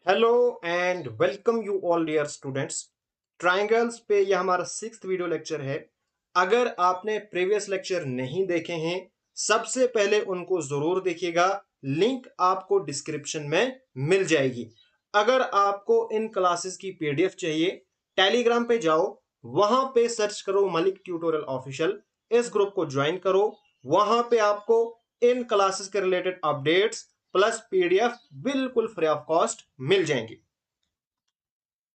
Hello and welcome you all dear students. Triangles पे यह हमारा 6th वीडियो लेक्चर है। अगर आपने प्रीवियस लेक्चर नहीं देखे हैं, सबसे पहले उनको जरूर देखिएगा। लिंक आपको डिस्क्रिप्शन में मिल जाएगी। अगर आपको इन क्लासेस की पीडीएफ चाहिए, टेलीग्राम पे जाओ, वहां पे सर्च करो मलिक ट्यूटोरियल ऑफिशियल, इस ग्रुप को ज्वाइन करो। वहां पे आपको इन क्लासेस के रिलेटेड अपडेट्स प्लस पीडीएफ बिल्कुल फ्री ऑफ कॉस्ट मिल जाएंगे।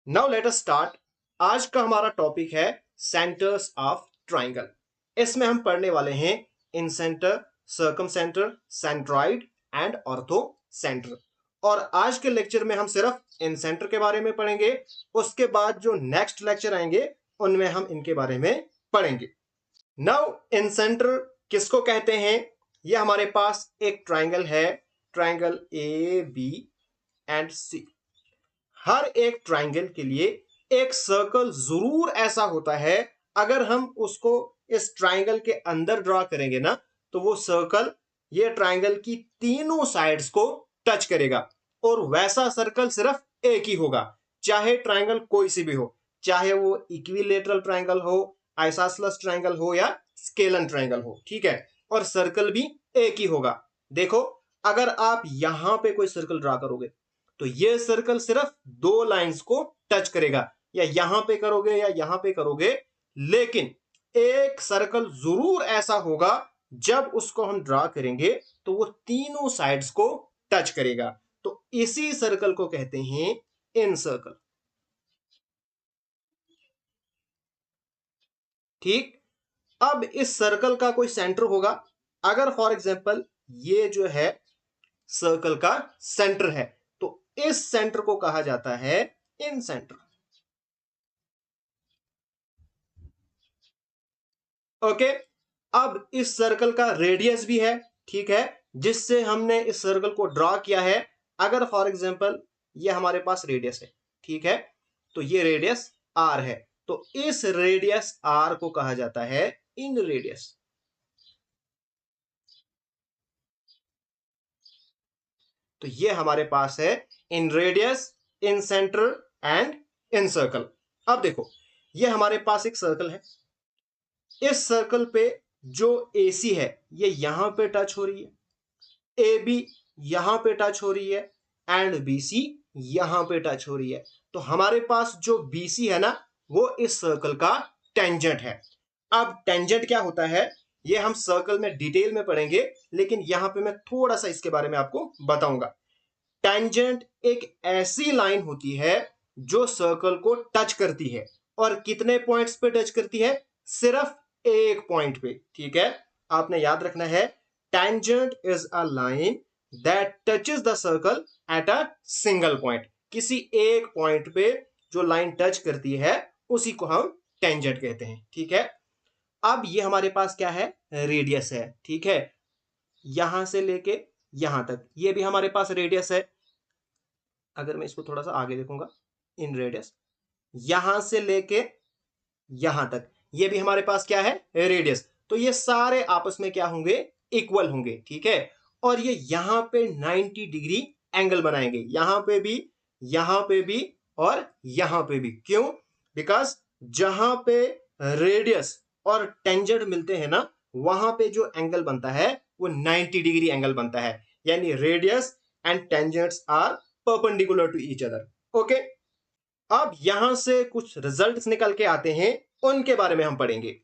Now let us start. आज का हमारा टॉपिक है सेंटर्स ऑफ ट्राइंगल। इसमें हम पढ़ने वाले हैं incentre, circumcentre, centroid and orthocentre. और आज के लेक्चर में हम सिर्फ इन सेंटर के बारे में पढ़ेंगे। उसके बाद जो नेक्स्ट लेक्चर आएंगे उनमें हम इनके बारे में पढ़ेंगे। नाउ इन सेंटर किसको कहते हैं? यह हमारे पास एक ट्राइंगल है, ट्राइंगल ए बी एंड सी। हर एक ट्राइंगल के लिए एक सर्कल जरूर ऐसा होता है। अगर हम उसको इस ट्राइंगल के अंदर ड्रॉ करेंगे ना, तो वो सर्कल ये ट्राइंगल की तीनों साइड्स को टच करेगा। और वैसा सर्कल सिर्फ एक ही होगा, चाहे ट्राइंगल कोई सी भी हो, चाहे वो इक्विलेटरल ट्राइंगल हो, आइसोसेलेस ट्राइंगल हो या स्केलन ट्राइंगल हो। ठीक है, और सर्कल भी एक ही होगा। देखो, अगर आप यहां पे कोई सर्कल ड्रॉ करोगे तो ये सर्कल सिर्फ दो लाइंस को टच करेगा, या यहां पे करोगे या यहां पे करोगे। लेकिन एक सर्कल जरूर ऐसा होगा, जब उसको हम ड्रॉ करेंगे तो वो तीनों साइड्स को टच करेगा। तो इसी सर्कल को कहते हैं इन सर्कल। ठीक, अब इस सर्कल का कोई सेंटर होगा। अगर फॉर एग्जांपल ये जो है सर्कल का सेंटर है, तो इस सेंटर को कहा जाता है इन सेंटर। ओके, अब इस सर्कल का रेडियस भी है, ठीक है, जिससे हमने इस सर्कल को ड्रॉ किया है। अगर फॉर एग्जांपल ये हमारे पास रेडियस है, ठीक है, तो ये रेडियस आर है, तो इस रेडियस आर को कहा जाता है इन रेडियस। तो ये हमारे पास है इन radius, in centre and in circle. अब देखो, ये हमारे पास एक सर्कल है। इस सर्कल पे जो AC है ये यहां पे टच हो रही है, AB यहां पे टच हो रही है एंड BC यहां पे टच हो रही है। तो हमारे पास जो BC है ना, वो इस सर्कल का टेंजेंट है। अब टेंजेंट क्या होता है ये हम सर्कल में डिटेल में पढ़ेंगे, लेकिन यहां पे मैं थोड़ा सा इसके बारे में आपको बताऊंगा। टेंजेंट एक ऐसी लाइन होती है जो सर्कल को टच करती है, और कितने पॉइंट्स पे टच करती है? सिर्फ एक पॉइंट पे। ठीक है, आपने याद रखना है, tangent is a line that touches the circle at a single point. किसी एक पॉइंट पे जो लाइन टच करती है उसी को हम टेंजेंट कहते हैं। ठीक है, अब ये हमारे पास क्या है? रेडियस है। ठीक है, यहां से लेके यहां तक ये भी हमारे पास रेडियस है। अगर मैं इसको थोड़ा सा आगे देखूंगा, इन रेडियस यहां से लेके यहां तक ये भी हमारे पास क्या है? रेडियस। तो ये सारे आपस में क्या होंगे? इक्वल होंगे। ठीक है, और ये यहां पे 90 डिग्री एंगल बनाएंगे, यहां पे भी और यहां पे भी। क्यों? बिकॉज जहां पे रेडियस और टेंजेंट मिलते हैं ना, वहां पे जो एंगल बनता है वो 90 डिग्री एंगल बनता है। यानी radius and tangents are perpendicular to each other. Okay, अब यहां से कुछ रिजल्ट्स निकल के आते हैं, उनके बारे में हम पढ़ेंगे।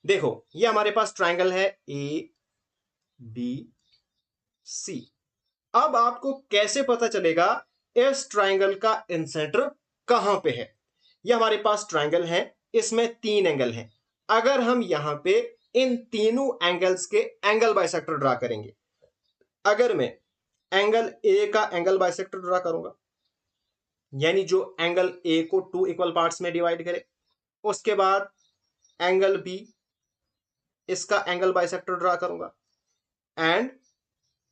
देखो, ये हमारे पास ट्राइंगल है ABC। अब आपको कैसे पता चलेगा इस ट्राइंगल का इंसेंटर कहां पे है? ये हमारे पास ट्राइंगल है, इसमें 3 एंगल हैं। अगर हम यहां पे इन तीनों एंगल्स के एंगल बाइसेक्टर ड्रा करेंगे, अगर मैं एंगल ए का एंगल बाइसेक्टर ड्रा करूंगा, यानी जो एंगल ए को 2 इक्वल पार्ट्स में डिवाइड करे, उसके बाद एंगल बी, इसका एंगल बाइसेक्टर ड्रा करूंगा, एंड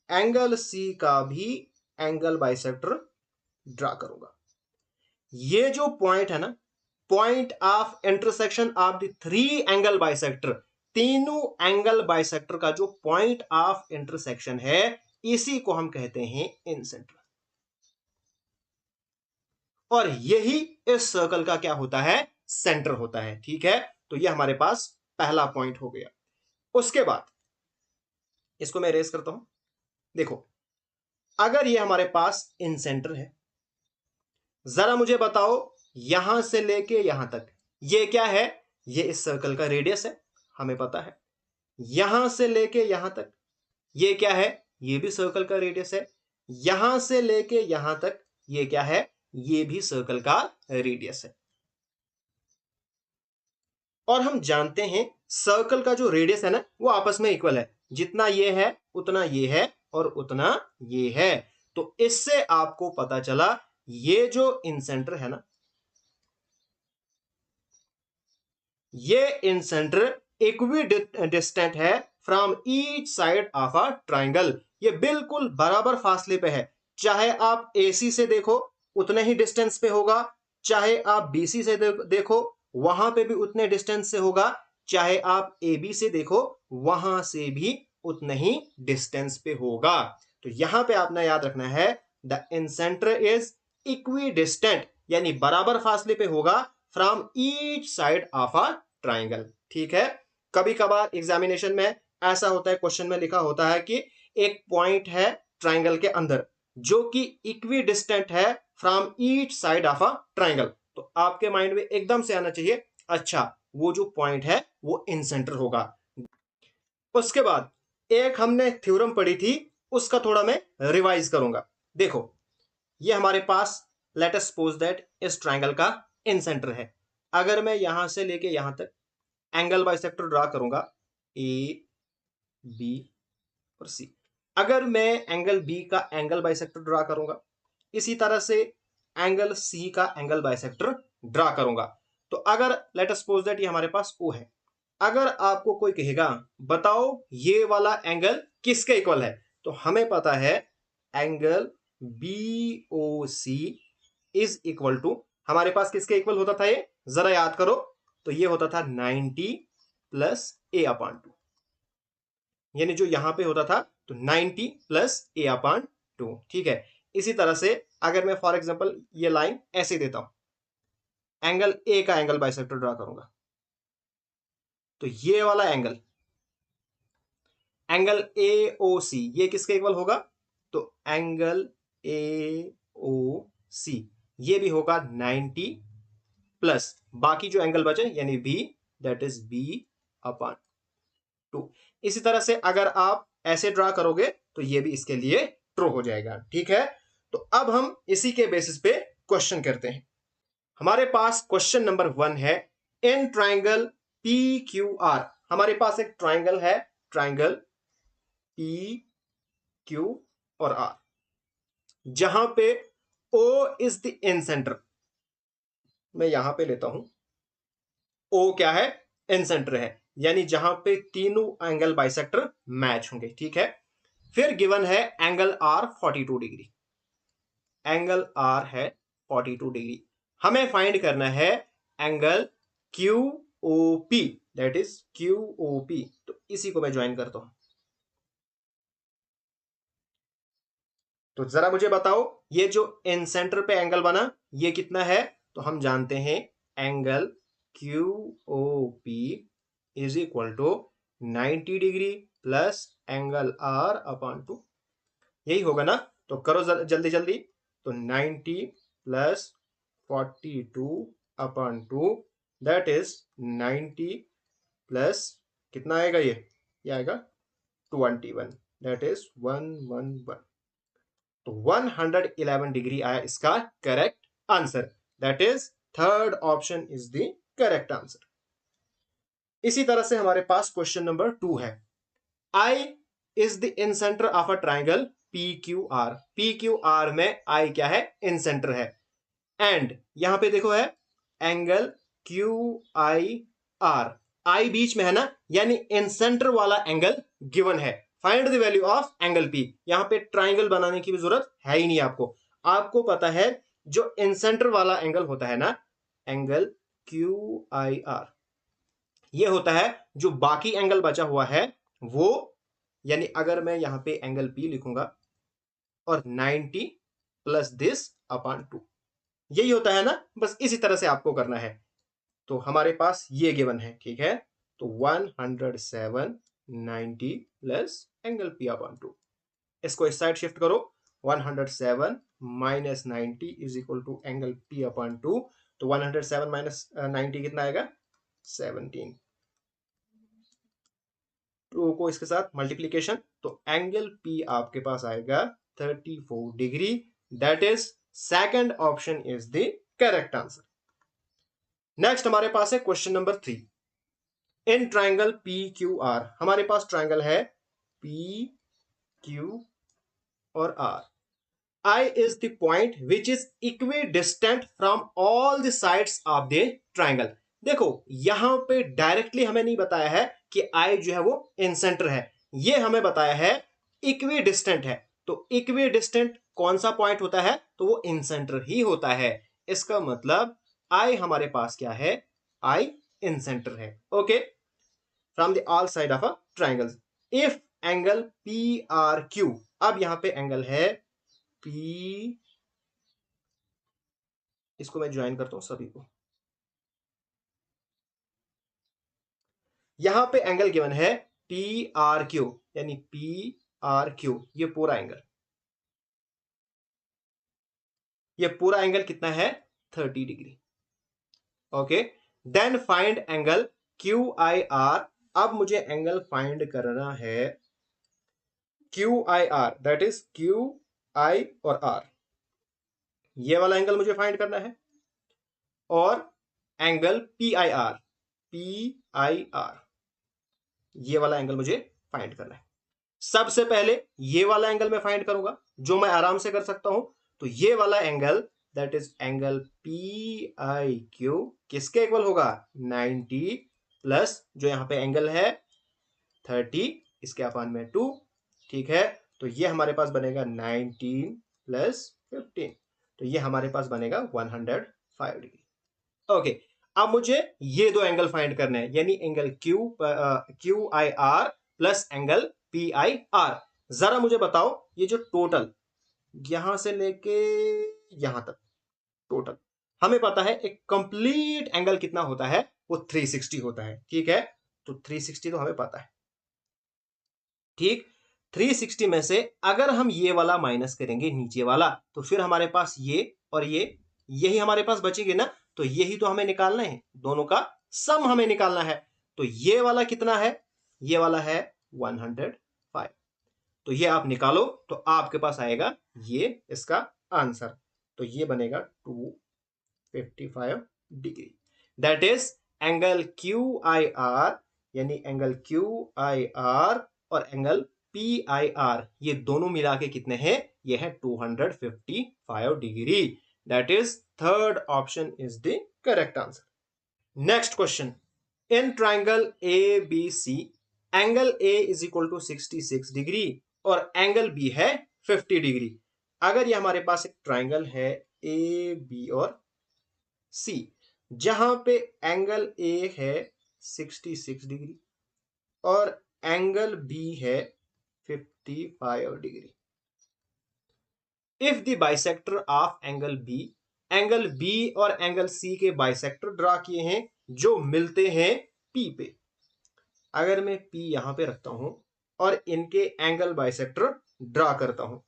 एंगल सी का भी एंगल बाइसेक्टर ड्रा करूंगा। ये जो पॉइंट है ना, point of intersection of the 3 angle bisector, तीनों एंगल बाइसेक्टर का जो पॉइंट ऑफ इंटरसेक्शन है, इसी को हम कहते हैं इंसेंटर। और यही इस सर्कल का क्या होता है, सेंटर होता है। ठीक है, तो ये हमारे पास पहला पॉइंट हो गया। उसके बाद इसको मैं इरेज करता हूं। देखो, अगर ये हमारे पास इन सेंटर है, जरा मुझे बताओ यहां से लेके यहां तक ये क्या है, ये इस सर्कल का रेडियस है, हमें पता है। यहां से लेके यहां तक ये क्या है, ये भी सर्कल का रेडियस है। यहां से लेके यहां तक ये क्या है, ये भी सर्कल का रेडियस है। और हम जानते हैं सर्कल का जो रेडियस है ना, वो आपस में इक्वल है। जितना ये है उतना ये है और उतना ये है। तो इससे आपको पता चला ये जो इन सेंटर है ना, ये इन सेंटर इक्वी डिस्टेंट है from each side of a triangle. ये बिल्कुल बराबर फासले पे है। चाहे आप AC से देखो उतने ही डिस्टेंस पे होगा, चाहे आप BC से देखो वहां पे भी उतने डिस्टेंस से होगा, चाहे आप AB से देखो वहां से भी उतने ही डिस्टेंस पे होगा। तो यहां पे आपने याद रखना है the in centre is equi distant, यानी बराबर फासले पे होगा from each side of a triangle. ठीक है, कभी कभार एग्जामिनेशन में ऐसा होता है, क्वेश्चन में लिखा होता है कि एक पॉइंट है ट्राइंगल के अंदर जो कि इक्वी डिस्टेंट है from each side of a triangle. तो आपके माइंड में एकदम से आना चाहिए, अच्छा वो जो पॉइंट है वो इन सेंटर होगा। उसके बाद एक हमने थ्योरम पढ़ी थी, उसका थोड़ा मैं रिवाइज करूंगा। देखो, ये हमारे पास लेट अस सपोज दैट इस ट्राइंगल का इन सेंटर है। अगर मैं यहां से लेके यहां तक एंगल बाइसेक्टर ड्रा करूंगा, ए बी और सी। अगर मैं एंगल बी का एंगल बाइसेक्टर ड्रा करूंगा, इसी तरह से एंगल सी का एंगल बाइसेक्टर ड्रा करूंगा। तो अगर लेट अस सपोज दैट ये हमारे पास ओ है, अगर आपको कोई कहेगा बताओ ये वाला एंगल किसके इक्वल है, तो हमें पता है angle BOC is equal to, हमारे पास किसके इक्वल होता था ये, जरा याद करो। तो ये होता था 90 प्लस A/2, यानी जो यहां पे होता था तो 90 प्लस A/2। ठीक है, इसी तरह से अगर मैं फॉर एग्जांपल ये लाइन ऐसे देता हूं, एंगल ए का एंगल बाइसेक्टर ड्रा करूंगा, तो ये वाला एंगल एंगल AOC ये किसके इक्वल होगा, तो एंगल AOC ये भी होगा 90 प्लस बाकी जो एंगल बचे यानी B, दैट इज B/2। इसी तरह से अगर आप ऐसे ड्रा करोगे तो ये भी इसके लिए ट्रू हो जाएगा। ठीक है, तो अब हम इसी के बेसिस पे क्वेश्चन करते हैं। हमारे पास क्वेश्चन नंबर 1 है, इन ट्राइंगल PQR, हमारे पास एक ट्राइंगल है, ट्राइंगल PQ और R, जहां पे O is the in centre. मैं यहां पे लेता हूं, O क्या है, इन सेंटर है, यानी जहां पे तीनों एंगल बाइसेक्टर मैच होंगे। ठीक है, फिर गिवन है angle R 42 degree, angle R है 42 डिग्री। हमें फाइंड करना है angle QOP, that is QOP। तो इसी को मैं ज्वाइन करता हूं। तो जरा मुझे बताओ ये जो इन सेंटर पे एंगल बना ये कितना है, तो हम जानते हैं angle QOP is equal to 90 degree plus angle R/2, यही होगा ना। तो करो जल्दी जल्दी, तो 90 प्लस 42/2 दैट इज 90 प्लस कितना आएगा, ये आएगा 21, दैट इज 111। तो 111 डिग्री आया इसका correct answer, that is third option is the correct answer. इसी तरह से हमारे पास क्वेश्चन नंबर 2 है, I is the incentre of a triangle PQR। PQR में आई क्या है, इन सेंटर है, एंड यहां पे देखो है एंगल QIR, आई बीच में है ना, यानी इन सेंटर वाला एंगल गिवन है। Find the value of angle P। यहां पे ट्राइंगल बनाने की भी जरूरत है ही नहीं आपको, आपको पता है जो इन सेंटर वाला एंगल होता है ना, एंगल QIR, ये होता है जो बाकी एंगल बचा हुआ है वो, यानी अगर मैं यहां पे एंगल P लिखूंगा और 90 प्लस दिस/2, यही होता है ना, बस इसी तरह से आपको करना है। तो हमारे पास ये गिवन है, ठीक है। तो 107/90 प्लस एंगल पी अपॉन 2, इसको इस साइड शिफ्ट करो। 107 minus 90 is equal to angle P upon 2। तो 107 माइनस 90 कितना आएगा? 17। 2 को इसके साथ मल्टीप्लीकेशन, तो एंगल पी आपके पास आएगा 34 degree. That is second option is the correct answer. Next हमारे पास है question number 3। In triangle P Q are, हमारे पास ट्राइंगल है पी क्यू और are. I is the point which is equidistant from all the sides of the triangle। देखो यहां पे डायरेक्टली हमें नहीं बताया है कि I जो है वो इन सेंटर है, ये हमें बताया है इक्विडिस्टेंट है। तो इक्विडिस्टेंट कौन सा पॉइंट होता है? तो वो इन सेंटर ही होता है। इसका मतलब I हमारे पास क्या है? I इन सेंटर है। Okay, from the all side of a triangle. If angle P R Q, अब यहां पे एंगल है पी, इसको मैं ज्वाइन करता हूं सभी को। यहां पे एंगल गिवन है पी आर क्यू, यानी पी आर क्यू, ये पूरा एंगल, ये पूरा एंगल कितना है? 30 degree. Okay, then find angle Q I R. अब मुझे एंगल फाइंड करना है Q I R, that is Q I और आर, ये वाला एंगल मुझे फाइंड करना है। और angle P I are, P I R, ये वाला एंगल मुझे फाइंड करना है। सबसे पहले ये वाला एंगल मैं फाइंड करूंगा, जो मैं आराम से कर सकता हूं। तो ये वाला angle, that is angle P I Q, किसके इक्वल होगा? 90 प्लस जो यहां पे एंगल है 30, इसके अपान में 2। ठीक है, तो ये हमारे पास बनेगा 19 प्लस 15, तो ये हमारे पास बनेगा 105 डिग्री। ओके, अब मुझे ये दो एंगल फाइंड करने हैं, यानी angle Q I are plus angle P I are. जरा मुझे बताओ, ये जो टोटल यहां से लेके यहां तक टोटल, हमें पता है एक कंप्लीट एंगल कितना होता है? वो 360 होता है। ठीक है, तो 360 तो हमें पता है। ठीक, 360 में से अगर हम ये वाला माइनस करेंगे नीचे वाला, तो फिर हमारे पास ये और ये, यही हमारे पास बचेंगे ना। तो यही तो हमें निकालना है, दोनों का सम हमें निकालना है। तो ये वाला कितना है? ये वाला है 105। तो ये आप निकालो तो आपके पास आएगा ये इसका आंसर। तो ये बनेगा 255 degree. That is angle Q I R, यानी एंगल क्यू आई आर और एंगल पी आई आर, ये दोनों मिला के कितने हैं? ये है 255 degree. That is third option is the correct answer. Next question, in triangle A B C, angle A is equal to 66 degree और एंगल बी है 50 डिग्री। अगर ये हमारे पास एक ट्राइंगल है ए बी और सी, जहां पे एंगल ए है 66 डिग्री और एंगल बी है 55 degree. If the bisector of angle B, angle B और एंगल सी के बाइसेक्टर ड्रा किए हैं जो मिलते हैं पी पे। अगर मैं पी यहां पे रखता हूं और इनके एंगल बाइसेक्टर ड्रा करता हूं,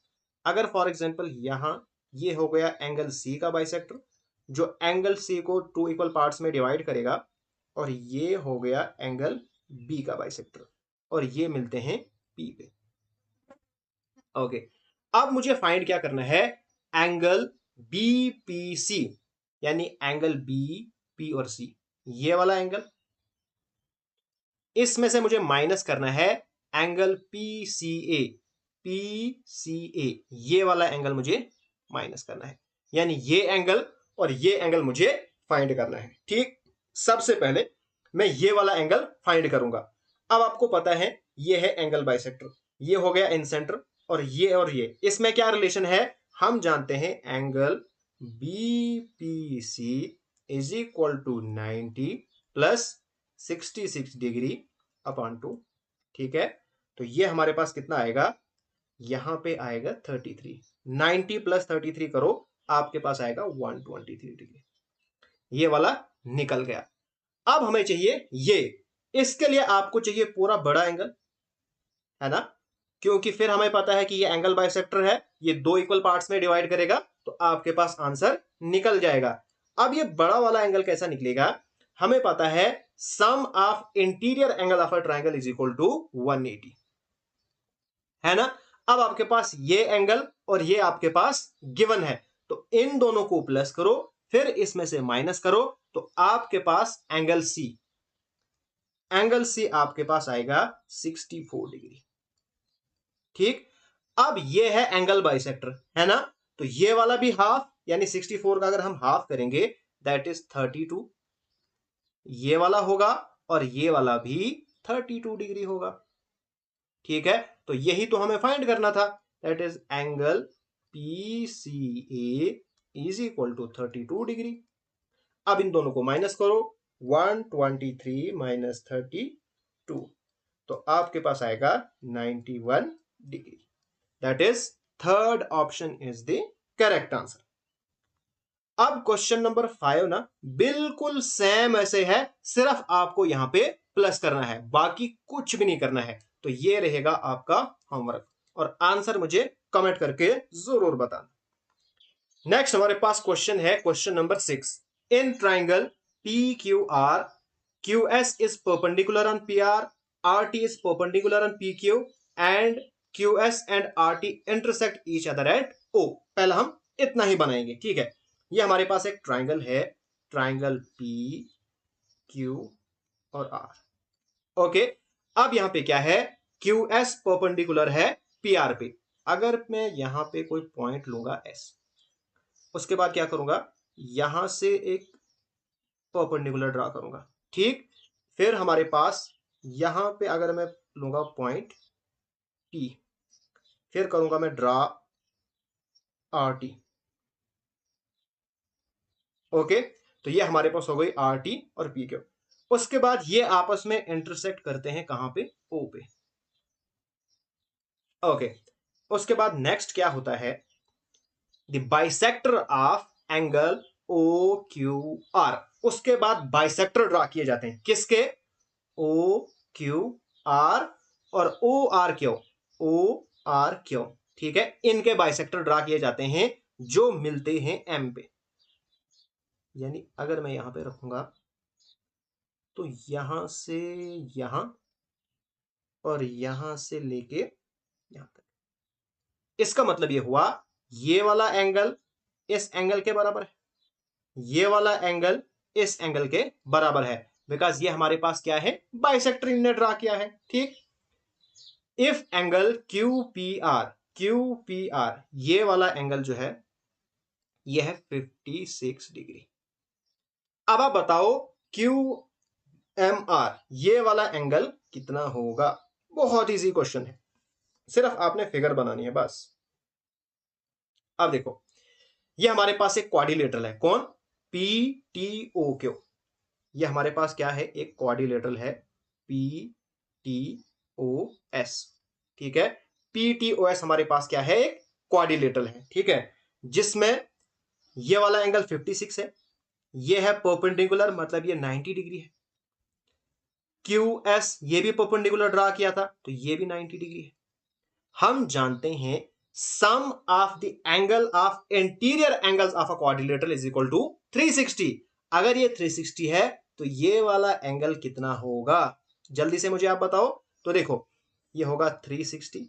अगर फॉर एग्जांपल यहां ये हो गया एंगल सी का बाइसेक्टर, जो एंगल सी को 2 इक्वल पार्ट्स में डिवाइड करेगा, और ये हो गया एंगल बी का बाइसेक्टर, और ये मिलते हैं पी पे। ओके, अब मुझे फाइंड क्या करना है? एंगल बी पी सी, यानी एंगल बी पी और सी, ये वाला एंगल, इसमें से मुझे माइनस करना है एंगल पी सी ए, पी सी ए, ये वाला एंगल मुझे माइनस करना है, यानी ये एंगल और ये एंगल मुझे फाइंड करना है। ठीक, सबसे पहले मैं ये वाला एंगल फाइंड करूंगा। अब आपको पता है ये है एंगल बाइसेक्टर, ये हो गया इन सेंटर, और ये इसमें क्या रिलेशन है? हम जानते हैं angle B P C is equal to 90 plus 66 degree upon 2। ठीक है, तो ये हमारे पास कितना आएगा? यहां पे आएगा 33। 90 प्लस 33 करो, आपके पास आएगा 123 डिग्री। ये वाला निकल गया। अब हमें चाहिए ये, इसके लिए आपको चाहिए पूरा बड़ा एंगल, है ना, क्योंकि फिर हमें पता है कि ये एंगल बाइसेक्टर है, ये दो इक्वल पार्ट्स में डिवाइड करेगा, तो आपके पास आंसर निकल जाएगा। अब ये बड़ा वाला एंगल कैसा निकलेगा, हमें पता है sum of interior angle of a triangle is equal to 180, है ना। अब आपके पास ये एंगल और ये आपके पास गिवन है, तो इन दोनों को प्लस करो, फिर इसमें से माइनस करो, तो आपके पास एंगल सी आपके पास आएगा 64 डिग्री। ठीक, अब ये है एंगल बाइसेक्टर, है ना, तो ये वाला भी हाफ, यानी 64 का अगर हम हाफ करेंगे दैट इज 32, ये वाला होगा और ये वाला भी 32 डिग्री होगा। ठीक है, तो यही तो हमें फाइंड करना था, that is angle P C A is equal to 32 degree. अब इन दोनों को माइनस करो, 123 माइनस 32, तो आपके पास आएगा 91 degree. That is third option is the correct answer. अब क्वेश्चन नंबर 5 ना बिल्कुल सेम ऐसे है, सिर्फ आपको यहां पे प्लस करना है, बाकी कुछ भी नहीं करना है। तो ये रहेगा आपका होमवर्क, और आंसर मुझे कमेंट करके जरूर बताना। नेक्स्ट हमारे पास क्वेश्चन है, question number 6। In triangle P Q R, Q S is perpendicular on P R, R T is perpendicular on P Q, and Q S and R T intersect each other at O. पहला हम इतना ही बनाएंगे, ठीक है। ये हमारे पास एक ट्राइंगल है, ट्राइंगल पी क्यू और आर। ओके, अब यहां पे क्या है, क्यू एस परपेंडिकुलर है पी आर पे। अगर मैं यहां पे कोई पॉइंट लूंगा एस, उसके बाद क्या करूंगा, यहां से एक परपेंडिकुलर ड्रा करूंगा, ठीक। फिर हमारे पास यहां पे अगर मैं लूंगा पॉइंट टी, फिर करूंगा मैं ड्रा आर टी। ओके, तो ये हमारे पास हो गई आर टी और पी क्यू। उसके बाद ये आपस में इंटरसेक्ट करते हैं कहां पे, ओ पे। ओके, उसके बाद नेक्स्ट क्या होता है, the bisector of angle O Q R. उसके बाद बाइसेक्टर ड्रा किए जाते हैं, किसके, ओ क्यू आर और O R Q, O R Q, ठीक है। इनके बाइसेक्टर ड्रा किए जाते हैं जो मिलते हैं एम पे। यानी अगर मैं यहां पे रखूंगा तो यहां से यहां और यहां से लेके यहां तक, इसका मतलब ये हुआ ये वाला एंगल इस एंगल के बराबर है, ये वाला एंगल इस एंगल के बराबर है, बिकॉज ये हमारे पास क्या है, बाइसेक्टर इनने ड्रा किया है, ठीक। If angle Q P R, ये वाला एंगल जो है ये है 56 डिग्री। अब आप बताओ क्यू एम आर, ये वाला एंगल कितना होगा। बहुत इजी क्वेश्चन है, सिर्फ आपने फिगर बनानी है बस। अब देखो, ये हमारे पास एक क्वाड्रिलेटरल है, कौन, पी टी ओ क्यू। ये हमारे पास क्या है, एक क्वाड्रिलेटरल है, पी टी ओ एस, ठीक है। पी टी ओ एस हमारे पास क्या है, एक क्वाड्रिलेटरल है, ठीक है, जिसमें ये वाला एंगल 56 है, ये है परपेंडिकुलर, मतलब ये 90 डिग्री है। क्यू एस ये भी परपेंडिकुलर ड्रा किया था, तो ये भी 90 डिग्री है। हम जानते हैं sum of the angle of interior angles of a quadrilateral is equal to 360। अगर ये 360 है तो ये वाला एंगल कितना होगा, जल्दी से मुझे आप बताओ। तो देखो, ये होगा 360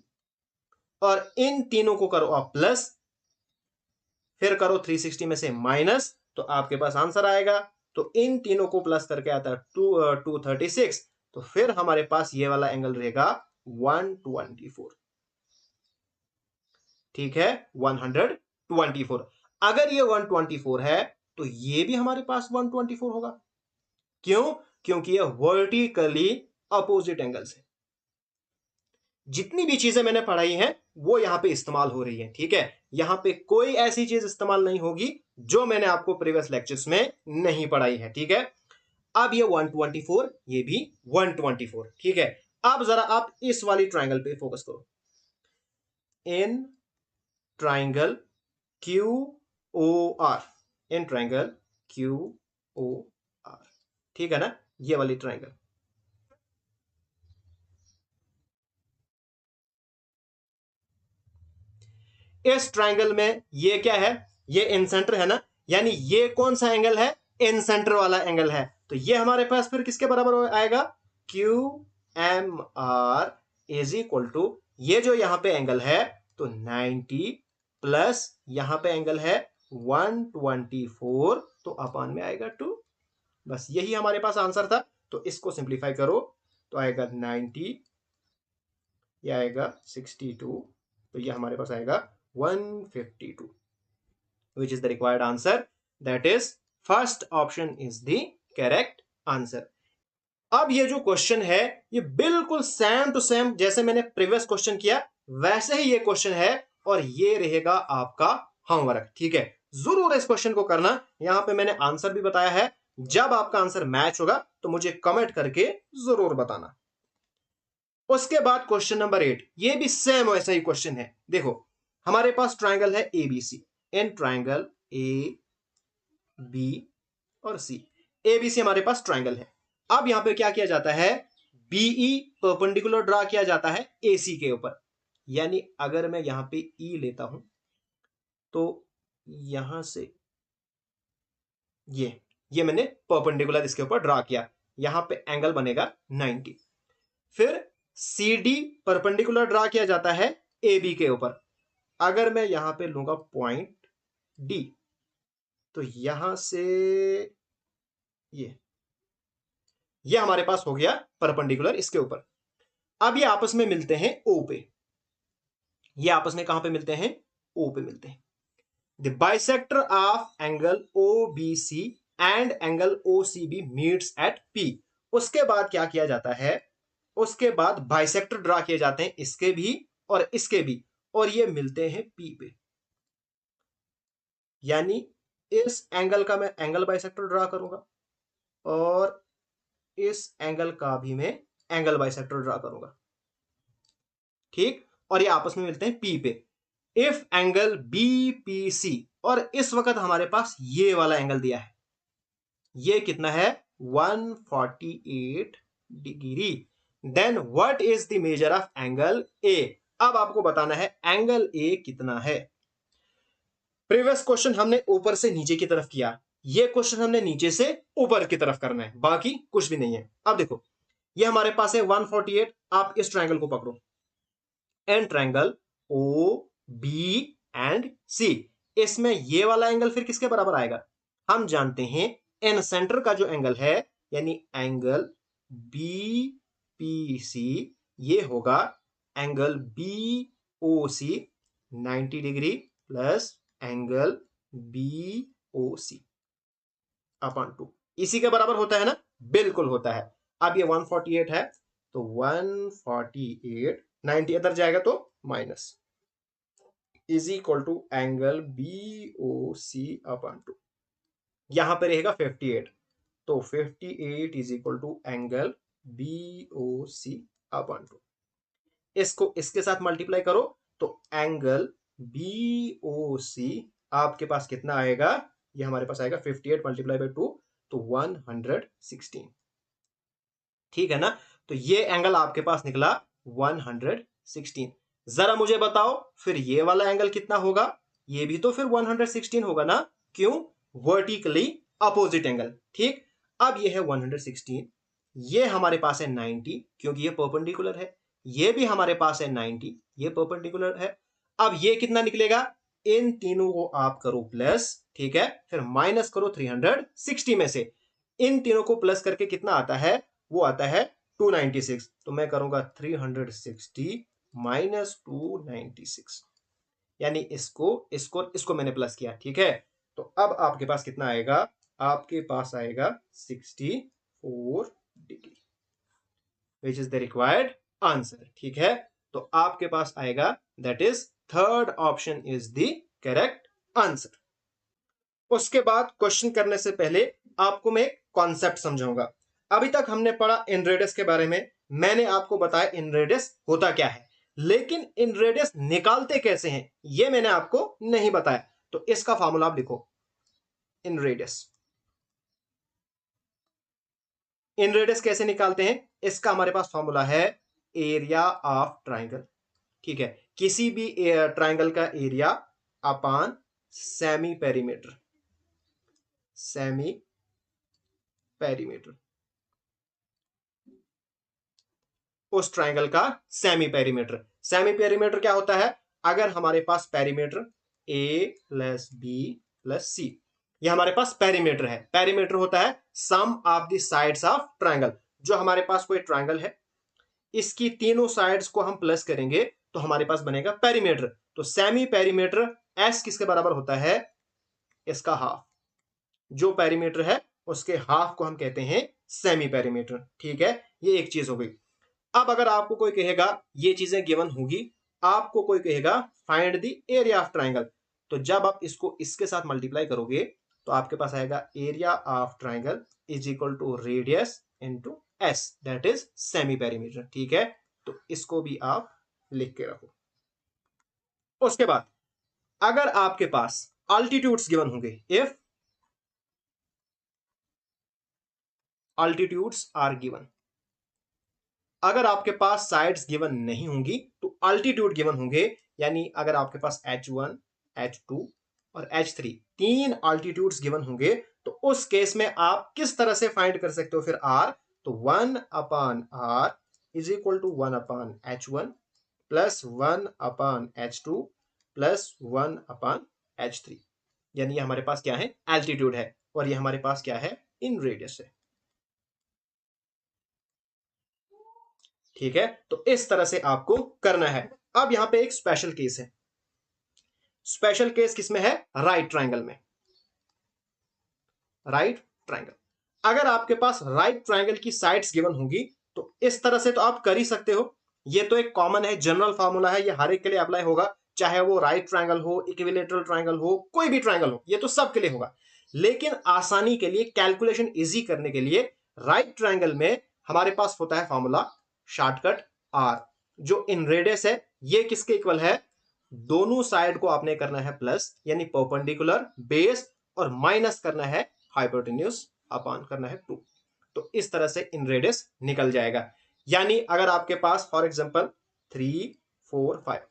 और इन तीनों को करो आप प्लस, फिर करो 360 में से माइनस, तो आपके पास आंसर आएगा। तो इन तीनों को प्लस करके आता है 236, तो फिर हमारे पास ये वाला एंगल रहेगा 124, ठीक है, 124। अगर ये 124 है तो ये भी हमारे पास 124 होगा। क्यों, क्योंकि ये वर्टिकली अपोजिट एंगल्स है। जितनी भी चीजें मैंने पढ़ाई हैं वो यहां पे इस्तेमाल हो रही है, ठीक है। यहां पे कोई ऐसी चीज इस्तेमाल नहीं होगी जो मैंने आपको प्रीवियस लेक्चर्स में नहीं पढ़ाई है, ठीक है। अब ये 124, ये भी 124, ठीक है। अब जरा आप इस वाली ट्राइंगल पे फोकस करो। In triangle Q O R, in triangle Q O R, ठीक है ना, ये वाली ट्राइंगल। इस ट्राइंगल में ये क्या है, ये इन सेंटर है ना, यानी ये कौन सा एंगल है, इन सेंटर वाला एंगल है। तो ये हमारे पास फिर किसके बराबर आएगा, Q M R is equal to, ये जो यहां पे एंगल है तो 90 प्लस यहां पे एंगल है 124, तो अपान में आएगा 2। बस यही हमारे पास आंसर था। तो इसको सिंप्लीफाई करो तो आएगा 90, ये आएगा 62, तो ये हमारे पास आएगा 152, which is the required answer. That is first option is the correct answer. अब ये जो क्वेश्चन है ये बिल्कुल सेम टू सेम जैसे मैंने प्रीवियस क्वेश्चन किया वैसे ही ये क्वेश्चन है, और ये रहेगा आपका होमवर्क, ठीक है। जरूर इस क्वेश्चन को करना, यहां पे मैंने आंसर भी बताया है। जब आपका आंसर मैच होगा तो मुझे कमेंट करके जरूर बताना। उसके बाद क्वेश्चन नंबर 8, ये भी सेम वैसा ही क्वेश्चन है। देखो हमारे पास ट्राइंगल है ABC, in triangle A B और सी, एबीसी हमारे पास ट्राइंगल है। अब यहां पे क्या किया जाता है, बीई परपेंडिकुलर ड्रा किया जाता है एसी के ऊपर। यानी अगर मैं यहां पे ई लेता हूं तो यहां से ये मैंने परपेंडिकुलर इसके ऊपर ड्रा किया, यहां पे एंगल बनेगा 90। फिर सी डी परपेंडिकुलर ड्रा किया जाता है ए बी के ऊपर। अगर मैं यहां पे लूंगा पॉइंट डी तो यहां से ये हमारे पास हो गया परपेंडिकुलर इसके ऊपर। अब ये आपस में मिलते हैं ओ पे, ये आपस में कहां पे मिलते हैं, ओ पे मिलते हैं। The bisector of angle O B C and angle O C B meets at P. उसके बाद क्या किया जाता है, उसके बाद बाइसेक्टर ड्रा किए जाते हैं इसके भी और इसके भी, और ये मिलते हैं पी पे। यानी इस एंगल का मैं एंगल बाइसेक्टर ड्रा करूंगा और इस एंगल का भी मैं एंगल बाइसेक्टर ड्रा करूंगा, ठीक। और ये आपस में मिलते हैं पी पे। If angle B P C, और इस वक्त हमारे पास ये वाला एंगल दिया है, ये कितना है 148 degree, then what is the measure of angle A. अब आपको बताना है एंगल ए कितना है। प्रीवियस क्वेश्चन हमने ऊपर से नीचे की तरफ किया, ये क्वेश्चन हमने नीचे से ऊपर की तरफ करना है, बाकी कुछ भी नहीं है। अब देखो ये हमारे पास है 148, आप इस ट्रायंगल को पकड़ो, in triangle O B and C, इसमें ये वाला एंगल फिर किसके बराबर आएगा, हम जानते हैं एन सेंटर का जो एंगल है यानी एंगल बी पी सी, ये होगा angle B O C 90 degree plus angle B O C upon 2, इसी के बराबर होता है ना, बिल्कुल होता है। अब ये 148 है तो 148 90 इधर जाएगा तो minus is equal to angle B O C upon 2, यहां पे रहेगा 58, तो 58 is equal to angle B O C upon 2। इसको इसके साथ मल्टीप्लाई करो तो एंगल बी ओ सी आपके पास कितना आएगा, ये हमारे पास आएगा 58 मल्टीप्लाई बाई 2 तो 116, ठीक है ना। तो ये एंगल आपके पास निकला 116। जरा मुझे बताओ फिर ये वाला एंगल कितना होगा, ये भी तो फिर 116 होगा ना, क्यों, वर्टिकली अपोजिट एंगल, ठीक। अब ये है 116, ये हमारे पास है 90 क्योंकि ये परपेंडिकुलर है, ये भी हमारे पास है 90, ये परपेंडिकुलर है। अब ये कितना निकलेगा, इन तीनों को आप करो प्लस, ठीक है, फिर माइनस करो 360 में से, इन तीनों को प्लस करके कितना आता है, वो आता है 296, तो मैं करूंगा 360 माइनस 296, यानी इसको इसको इसको मैंने प्लस किया, ठीक है। तो अब आपके पास कितना आएगा, आपके पास आएगा 64 degree, which is the required answer, ठीक है। तो आपके पास आएगा, that is third option is the correct answer. उसके बाद क्वेश्चन करने से पहले आपको मैं कॉन्सेप्ट समझाऊंगा। अभी तक हमने पढ़ा इन रेडियस के बारे में, मैंने आपको बताया इन रेडियस होता क्या है, लेकिन इन रेडियस निकालते कैसे हैं ये मैंने आपको नहीं बताया। तो इसका फॉर्मूला आप लिखो, इन रेडियस। इन रेडियस कैसे निकालते हैं? इसका हमारे पास फॉर्मूला है एरिया ऑफ ट्राइंगल। ठीक है, किसी भी ट्राइंगल का area upon semi perimeter, semi perimeter, उस ट्राइंगल का सेमी पेरीमीटर। सेमी पेरीमीटर क्या होता है? अगर हमारे पास perimeter a plus b plus c, ये हमारे पास पेरीमीटर है। पेरीमीटर होता है sum of the sides of triangle. जो हमारे पास कोई ट्राइंगल है, इसकी तीनों साइड्स को हम प्लस करेंगे तो हमारे पास बनेगा पेरीमीटर। तो सेमी पेरीमीटर एस किसके बराबर होता है? इसका हाफ। जो पेरीमीटर है उसके हाफ को हम कहते हैं सेमी पेरीमीटर। ठीक है, ये एक चीज हो गई। अब अगर आपको कोई कहेगा ये चीजें गिवन होगी, आपको कोई कहेगा find the area of triangle, तो जब आप इसको इसके साथ मल्टीप्लाई करोगे तो आपके पास आएगा area of triangle is equal to radius into S, that is semi perimeter. ठीक है, तो इसको भी आप लिख के रखो। उसके बाद अगर आपके पास अल्टीट्यूड्स गिवन होंगे, इफ अल्टीट्यूड्स आर गिवन, अगर आपके पास साइड्स गिवन नहीं होंगी तो अल्टीट्यूड गिवन होंगे, यानी अगर आपके पास h1, h2 और h3 तीन अल्टीट्यूड्स गिवन होंगे, तो उस केस में आप किस तरह से फाइंड कर सकते हो फिर r? तो 1 upon r is equal to 1 upon h1 plus 1 upon h2 plus 1 upon h3, यानी ये हमारे पास क्या है? एल्टीट्यूड है, और ये हमारे पास क्या है? इन रेडियस है। ठीक है, तो इस तरह से आपको करना है। अब यहां पे एक स्पेशल केस है। स्पेशल केस किसमें है? राइट ट्राइंगल में। राइट ट्राइंगल, अगर आपके पास राइट ट्राइंगल की साइड्स गिवन होंगी तो इस तरह से तो आप कर ही सकते हो। ये तो एक कॉमन है, जनरल फार्मूला है, ये हर एक के लिए अप्लाई होगा, चाहे वो राइट ट्राइंगल हो, इक्विलेटरल ट्राइंगल हो, कोई भी ट्राइंगल हो, ये तो सबके लिए होगा। लेकिन आसानी के लिए, कैलकुलेशन इजी करने के लिए, राइट ट्राइंगल में हमारे पास होता है फॉर्मूला शॉर्टकट आर। जो इन रेडियस है ये किसके इक्वल है? दोनों साइड को आपने करना है प्लस, यानी परपेंडिकुलर बेस, और माइनस करना है हाइपोटेन्यूज, अपान करना है 2। तो इस तरह से इन रेडियस निकल जाएगा। यानी अगर आपके पास फॉर एग्जांपल 3, 4, 5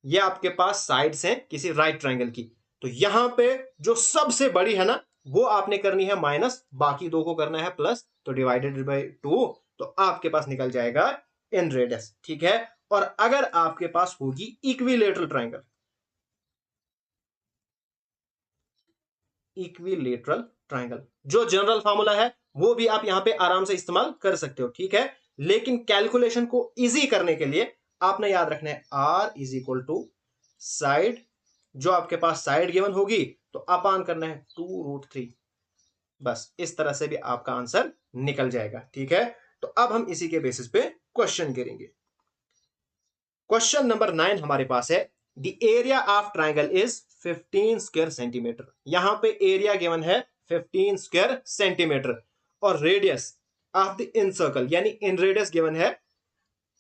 ये आपके पास साइड्स हैं किसी राइट ट्राइंगल की, तो यहां पे जो सबसे बड़ी है ना वो आपने करनी है माइनस, बाकी दो को करना है प्लस, तो डिवाइडेड बाई 2, तो आपके पास निकल जाएगा इन रेडियस। ठीक है, और अगर आपके पास होगी इक्विलेटरल ट्राइंगल, इक्विलेटरल ट्राइंगल जो जनरल फार्मूला है वो भी आप यहां पे आराम से इस्तेमाल कर सकते हो। ठीक है, लेकिन कैलकुलेशन को इजी करने के लिए आपने याद रखना है R is equal to side, जो आपके पास साइड गिवन होगी तो अपान करना है 2√3। बस इस तरह से भी आपका आंसर निकल जाएगा। ठीक है, तो अब हम इसी के बेसिस पे क्वेश्चन करेंगे। क्वेश्चन नंबर 9 हमारे पास है, the area of triangle is 15 square centimetre. यहां पे एरिया गिवन है 15 स्क्वायर सेंटीमीटर, और radius of the incircle यानी इन रेडियस गिवन है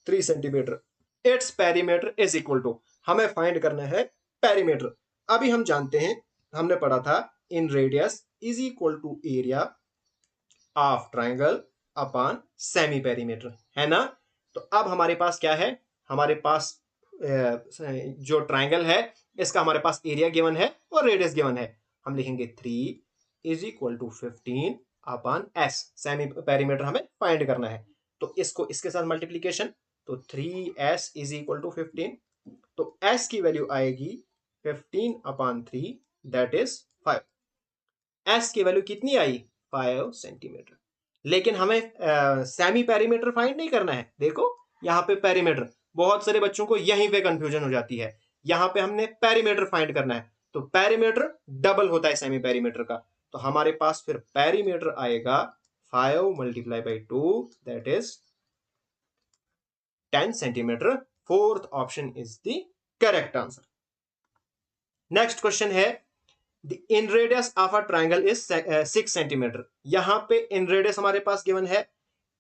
3 centimetre. Its perimeter is equal to, हमें फाइंड करना है पेरीमीटर। अभी हम जानते हैं, हमने पढ़ा था inradius is equal to area of triangle upon semi perimeter, है ना? तो अब हमारे पास क्या है? हमारे पास जो ट्राइंगल है इसका हमारे पास एरिया गिवन है और रेडियस गिवन है। हम लिखेंगे 3 is equal to 15 upon S, semi perimeter हमें फाइंड करना है, तो इसको इसके साथ मल्टीप्लीकेशन, तो 3s इज इक्वल टू 15, तो s की वैल्यू आएगी 15 अपान 3, दैट इज 5। s की वैल्यू कितनी आई? 5 सेंटीमीटर। लेकिन हमें सेमी पेरीमीटर फाइंड नहीं करना है। देखो यहाँ पे पेरीमीटर, बहुत सारे बच्चों को यहीं पे कंफ्यूजन हो जाती है। यहाँ पे हमने पेरीमीटर फाइंड करना है, तो पेरीमीटर डबल होता है सेमी पेरीमीटर का, तो हमारे पास फिर पेरीमीटर आएगा 5 multiply by 2, that is 10 centimetre. Fourth option is the correct answer. Next question है, the inradius of a triangle is 6 centimetre. यहां पे इन रेडियस हमारे पास गिवन है,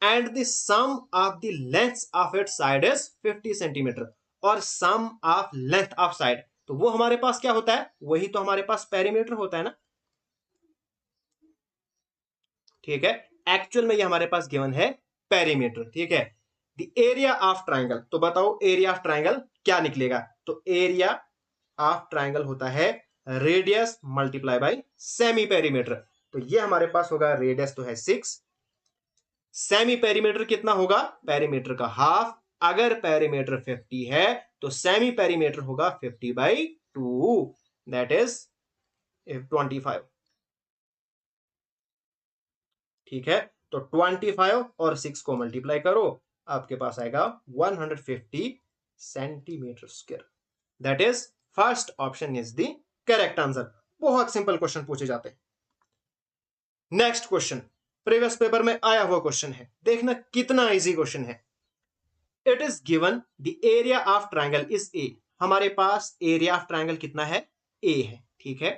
and the sum of the length of its side is 50 centimetre, और sum of length of side, तो वो हमारे पास क्या होता है, वही तो हमारे पास पेरीमीटर होता है ना, ठीक है। एक्चुअल में ये हमारे पास गिवन है पेरीमीटर, ठीक है। द एरिया ऑफ ट्राइंगल, तो बताओ एरिया ऑफ ट्राइंगल क्या निकलेगा, तो एरिया ऑफ ट्राइंगल होता है radius multiply by semi perimeter. तो ये हमारे पास होगा, रेडियस तो है 6, सेमी पेरीमीटर कितना होगा, पेरीमीटर का हाफ। अगर पेरीमीटर 50 है तो सेमी पेरीमीटर होगा 50/2, दैट इज 25, ठीक है। तो 25 और 6 को मल्टीप्लाई करो, आपके पास आएगा 150 centimetre square, that is first option is the correct answer. बहुत सिंपल क्वेश्चन पूछे जाते हैं। नेक्स्ट क्वेश्चन प्रीवियस पेपर में आया हुआ क्वेश्चन है, देखना कितना इजी क्वेश्चन है। It is given the area of triangle is a, हमारे पास एरिया ऑफ ट्राइंगल कितना है, ए है, ठीक है।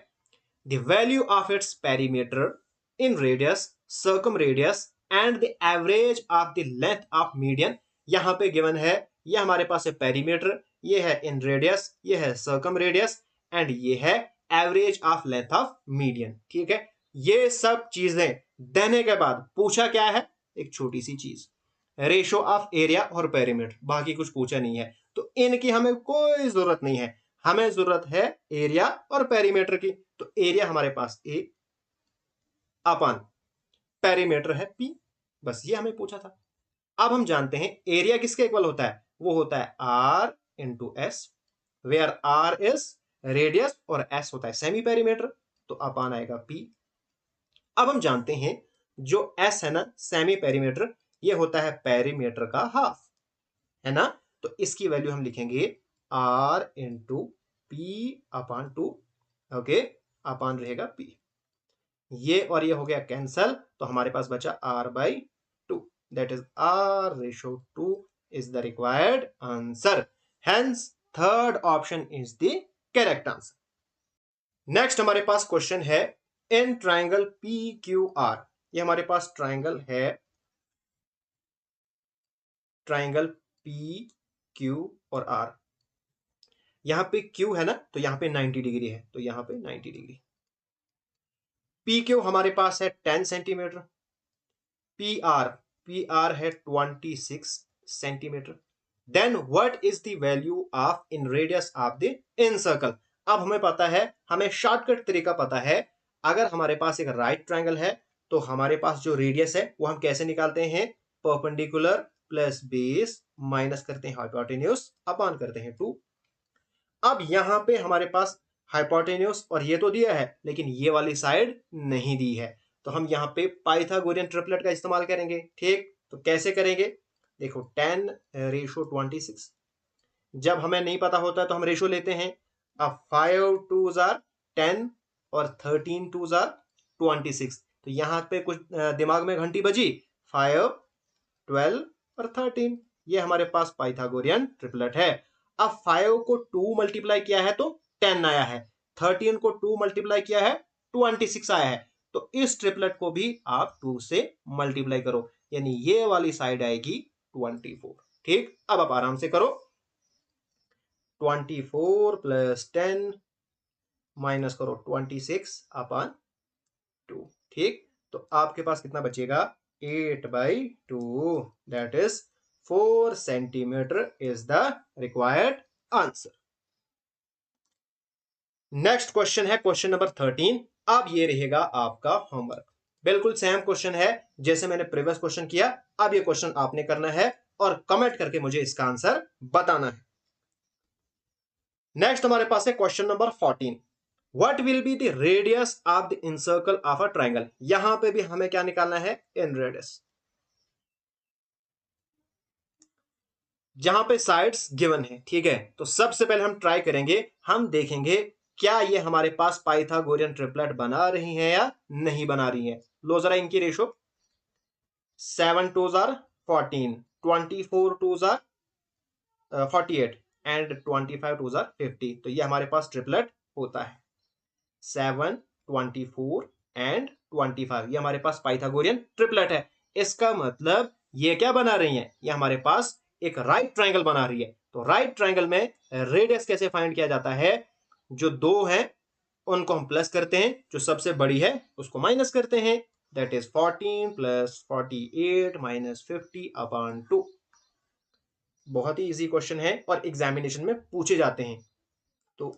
The value of its perimeter in radius, circum radius and the average of the length of median, यहां पे given है, ये हमारे पास है पेरीमीटर, ये है इन रेडियस, ये है सर्कम रेडियस एंड ये है average of length of median, ठीक है। ये सब चीजें देने के बाद पूछा क्या है, एक छोटी सी चीज, रेशो ऑफ एरिया और पेरीमीटर, बाकी कुछ पूछा नहीं है। तो इनकी हमें कोई जरूरत नहीं है, हमें जरूरत है एरिया और पेरीमीटर की। तो एरिया हमारे पास ए अपन पेरीमीटर है पी, बस ये हमें पूछा था। अब हम जानते हैं एरिया किसके इक्वल होता है, वो होता है R into S, where R is radius और एस होता है सेमी पेरीमीटर, तो अपन आएगा पी। अब हम जानते हैं जो एस है ना सेमी पेरीमीटर, ये होता है पेरीमीटर का हाफ, है ना। तो इसकी वैल्यू हम लिखेंगे R into P upon 2, okay, upon रहेगा पी, ये और ये हो गया कैंसल, तो हमारे पास बचा r/2, that is r/2 is the required answer, hence third option is the correct answer. Next हमारे पास क्वेश्चन है इन ट्राइंगल पी क्यू आर, ये हमारे पास ट्राइंगल है, ट्राइंगल पी क्यू और आर, यहां पे क्यू है ना, तो यहां पे 90 डिग्री है, तो यहां पे 90 डिग्री। पी क्यू हमारे पास है 10 सेंटीमीटर, पी आर है 26 centimetre. Then what is the value of inradius of the incircle. अब हमें पता है, हमें शॉर्टकट तरीका पता है, अगर हमारे पास एक राइट ट्रायंगल है तो हमारे पास जो रेडियस है वो हम कैसे निकालते हैं, परपेंडिकुलर प्लस बेस माइनस करते हैं हाइपोटेन्यूज अपान करते हैं 2। अब यहां पे हमारे पास हाइपोटेन्यूज और ये तो दिया है लेकिन ये वाली साइड नहीं दी है, तो हम यहाँ पे पाइथागोरियन ट्रिपलेट का इस्तेमाल करेंगे, ठीक। तो कैसे करेंगे, देखो 10/26, जब हमें नहीं पता होता है तो हम रेशो लेते हैं। अब 5 2s are 10 और 13 2s are 26, तो यहाँ पे कुछ दिमाग में घंटी बजी, 5 12 और 13, ये हमारे पास पाइथागोरियन ट्रिपलेट है। अब 5 को 2 मल्टीप्लाई किया है तो 10 आया है, 13 को 2 मल्टीप्लाई किया है 26 आया है, तो इस ट्रिपलेट को भी आप 2 से मल्टीप्लाई करो, यानी ये वाली साइड आएगी 24, ठीक। अब आप आराम से करो, 24 प्लस 10 माइनस करो 26 अपान 2, ठीक। तो आपके पास कितना बचेगा, 8/2, that is 4 centimetre is the required answer. Next question है क्वेश्चन नंबर 13। अब ये रहेगा आपका होमवर्क, बिल्कुल सेम क्वेश्चन है जैसे मैंने प्रीवियस क्वेश्चन किया। अब ये क्वेश्चन आपने करना है और कमेंट करके मुझे इसका आंसर बताना है। नेक्स्ट हमारे पास है question number 14। What will be the radius of the encircle of a triangle, यहां पे भी हमें क्या निकालना है, इन रेडियस, जहां पे साइड्स गिवन है, ठीक है। तो सबसे पहले हम ट्राई करेंगे, हम देखेंगे क्या ये हमारे पास पाइथागोरियन ट्रिपलेट बना रही है या नहीं बना रही है। लो जरा इनकी ratio, 7 2s are 14, 24 2s are 48 and 25 2s are 50, तो ये हमारे पास ट्रिपलेट होता है 7 24 एंड 25, ये हमारे पास पाइथागोरियन ट्रिपलेट है। इसका मतलब ये क्या बना रही है, ये हमारे पास एक राइट ट्रायंगल बना रही है। तो राइट ट्रायंगल में रेडियस कैसे फाइंड किया जाता है, जो 2 है उनको हम प्लस करते हैं, जो सबसे बड़ी है उसको माइनस करते हैं। That is 14 plus 48 minus 50/2। बहुत ही इजी क्वेश्चन है और एग्जामिनेशन में पूछे जाते हैं। तो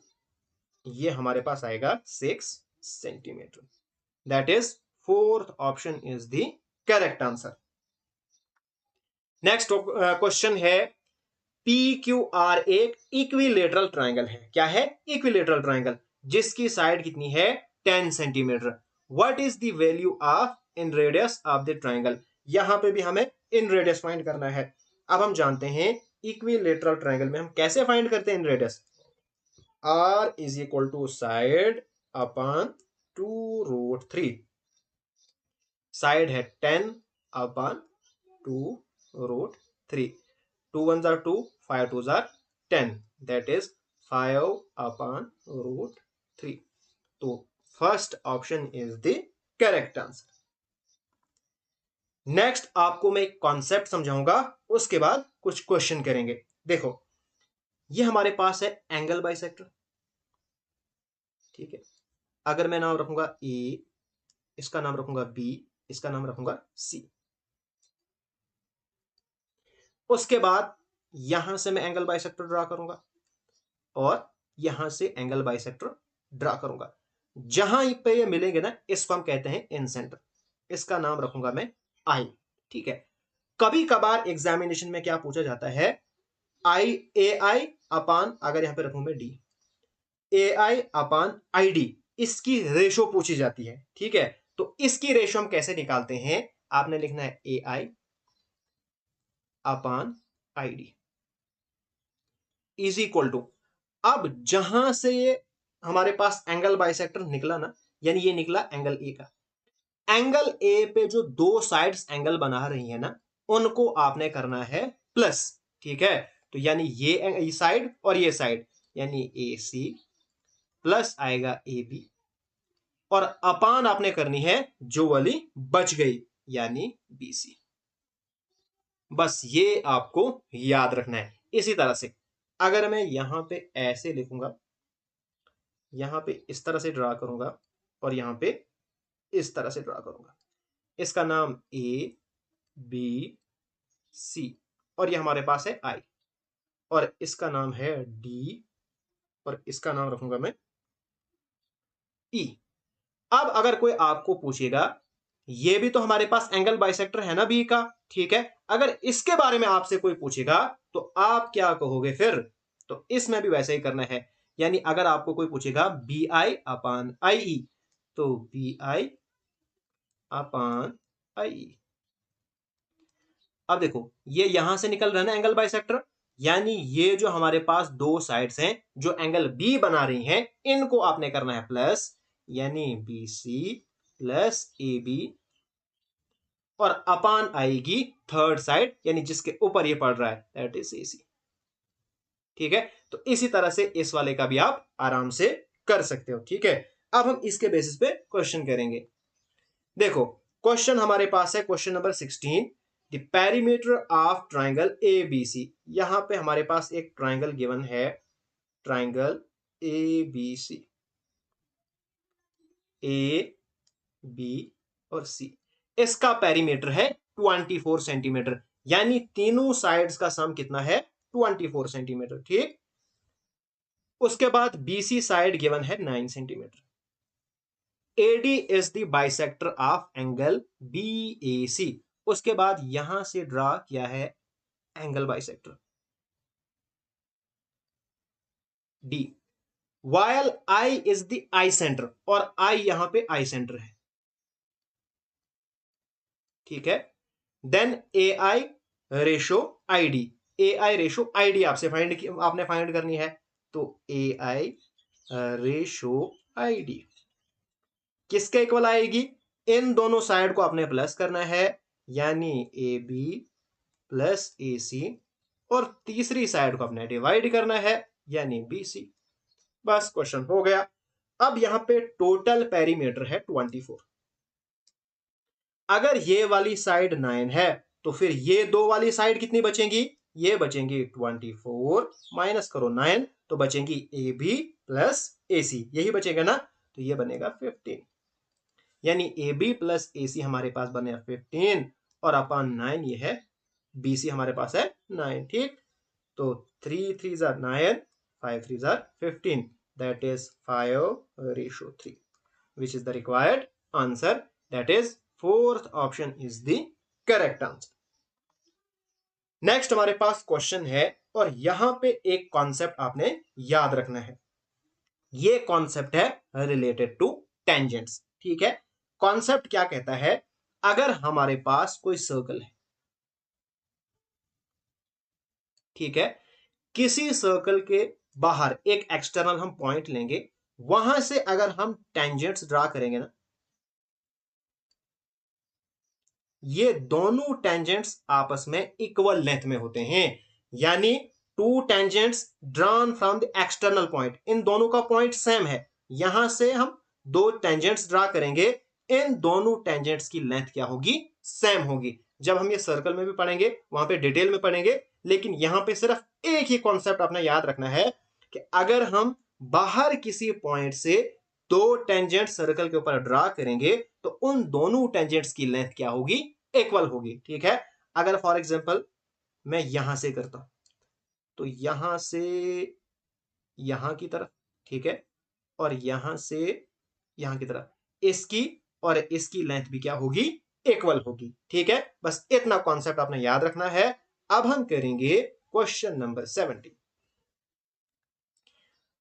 ये हमारे पास आएगा 6 centimetre. That is fourth option is the correct answer. Next question है, पी क्यू आर एक इक्विलेटरल ट्राइंगल है। क्या है? इक्विलेटरल ट्राइंगल, जिसकी साइड कितनी है? 10 centimetre. What is the value of inradius of the triangle? यहां पे भी हमें इन रेडियस फाइंड करना है। अब हम जानते हैं इक्विलेटरल ट्राइंगल में हम कैसे फाइंड करते हैं inradius. R is equal to side upon 2√3। Side है 10/2√3। 2 1s are 2, 5 2s are 10. That is 5/√3. तो first option is the correct answer. Next आपको मैं एक कॉन्सेप्ट समझाऊंगा, उसके बाद कुछ क्वेश्चन करेंगे। देखो, ये हमारे पास है एंगल बाइसेक्टर। ठीक है, अगर मैं नाम रखूंगा ए, इसका नाम रखूंगा बी, इसका नाम रखूंगा सी। उसके बाद यहां से मैं एंगल बाइसेक्टर ड्रा करूंगा और यहां से एंगल बाइसेक्टर ड्रा करूंगा। जहां पे ये मिलेंगे ना, इसको हम कहते हैं इन सेंटर। इसका नाम रखूंगा मैं आई। ठीक है, कभी कभार एग्जामिनेशन में क्या पूछा जाता है, आई ए आई अपान, अगर यहां पे रखूं मैं D, A I upon I D, इसकी रेशो पूछी जाती है। ठीक है, तो इसकी रेशो हम कैसे निकालते हैं? आपने लिखना है A I upon I D is equal to, अब जहां से ये हमारे पास एंगल बाइसेक्टर निकला ना, यानी ये निकला एंगल ए का। एंगल ए पे जो दो साइड्स एंगल बना रही है ना, उनको आपने करना है प्लस। ठीक है, तो यानी ये साइड और ये साइड, यानी ए सी प्लस आएगा ए बी, और अपान आपने करनी है जो वाली बच गई, यानी बी सी। बस ये आपको याद रखना है। इसी तरह से अगर मैं यहां पे ऐसे लिखूंगा, यहां पे इस तरह से ड्रा करूंगा और यहां पे इस तरह से ड्रा करूंगा, इसका नाम ए बी सी, और ये हमारे पास है आई, और इसका नाम है डी, और इसका नाम रखूंगा मैं ई। अब अगर कोई आपको पूछेगा, ये भी तो हमारे पास एंगल बाइसेक्टर है ना बी का, ठीक है, अगर इसके बारे में आपसे कोई पूछेगा तो आप क्या कहोगे फिर? तो इसमें भी वैसे ही करना है। यानी अगर आपको कोई पूछेगा बी आई अपान आई ई, तो बी आई अपान आई ई। अब देखो, ये यहां से निकल रहा है ना एंगल बाइसेक्टर, यानी ये जो हमारे पास दो साइड्स हैं जो एंगल बी बना रही हैं, इनको आपने करना है प्लस, यानी B C plus A B, और अपान आएगी थर्ड साइड, यानी जिसके ऊपर ये पड़ रहा है, दैट इज ए सी। ठीक है, तो इसी तरह से इस वाले का भी आप आराम से कर सकते हो। ठीक है, अब हम इसके बेसिस पे क्वेश्चन करेंगे। देखो, क्वेश्चन हमारे पास है question number 16, the perimeter of triangle A B C. यहां पे हमारे पास एक ट्राइंगल गिवन है, triangle A B C, A B और सी। इसका पेरीमीटर है 24 सेंटीमीटर, यानी तीनों साइड्स का सम कितना है? 24 सेंटीमीटर। ठीक, उसके बाद बीसी साइड गिवन है 9 centimetre. AD is the bisector of angle BAC। उसके बाद यहां से ड्रा किया है angle bisector D, while I is the incentre, और I यहां पे आई सेंटर है। ठीक है, then AI ratio ID, AI ratio ID आपने फाइंड करनी है। तो AI रेशो ID किसके इक्वल आएगी? इन दोनों साइड को आपने प्लस करना है, यानी ए बी प्लस ए सी, और तीसरी साइड को आपने डिवाइड करना है, यानी बी सी। बस क्वेश्चन हो गया। अब यहां पे टोटल पेरीमीटर है 24। अगर ये वाली साइड 9 है, तो फिर ये दो वाली साइड कितनी बचेंगी? ये बचेंगी 24, माइनस करो 9, तो बचेंगी ए बी प्लस AC, यही बचेगा ना, तो ये बनेगा 15, यानी AB प्लस AC हमारे पास बने 15 और अपॉन 9 ये है BC हमारे पास है 9, ठीक। तो 3 3s are 9, 5 3s are 15, that is 5:3, which is the required answer, that is fourth option is the correct answer. Next हमारे पास क्वेश्चन है और यहां पे एक कॉन्सेप्ट आपने याद रखना है, ये कॉन्सेप्ट है रिलेटेड टू टेंजेंट्स, ठीक है। कॉन्सेप्ट क्या कहता है, अगर हमारे पास कोई सर्कल है, ठीक है, किसी सर्कल के बाहर एक एक्सटर्नल हम पॉइंट लेंगे, वहां से अगर हम टेंजेंट्स ड्रा करेंगे ना, ये दोनों टेंजेंट्स आपस में इक्वल लेंथ में होते हैं, यानी two tangents drawn from the external point, इन दोनों का पॉइंट सेम है, यहां से हम दो टेंजेंट्स ड्रा करेंगे, इन दोनों टेंजेंट्स की लेंथ क्या होगी, सेम होगी। जब हम ये सर्कल में भी पढ़ेंगे, वहां पे डिटेल में पढ़ेंगे, लेकिन यहां पे सिर्फ एक ही कॉन्सेप्ट आपने याद रखना है कि अगर हम बाहर किसी पॉइंट से दो टेंजेंट सर्कल के ऊपर ड्रा करेंगे, तो उन दोनों टेंजेंट्स की लेंथ क्या होगी, इक्वल होगी, ठीक है। अगर फॉर एग्जांपल मैं यहां से करता हूं, तो यहां से यहां की तरफ, ठीक है, और यहां से यहां की तरफ, इसकी और इसकी लेंथ भी क्या होगी, इक्वल होगी, ठीक है। बस इतना कॉन्सेप्ट आपने याद रखना है। अब हम करेंगे question number 70।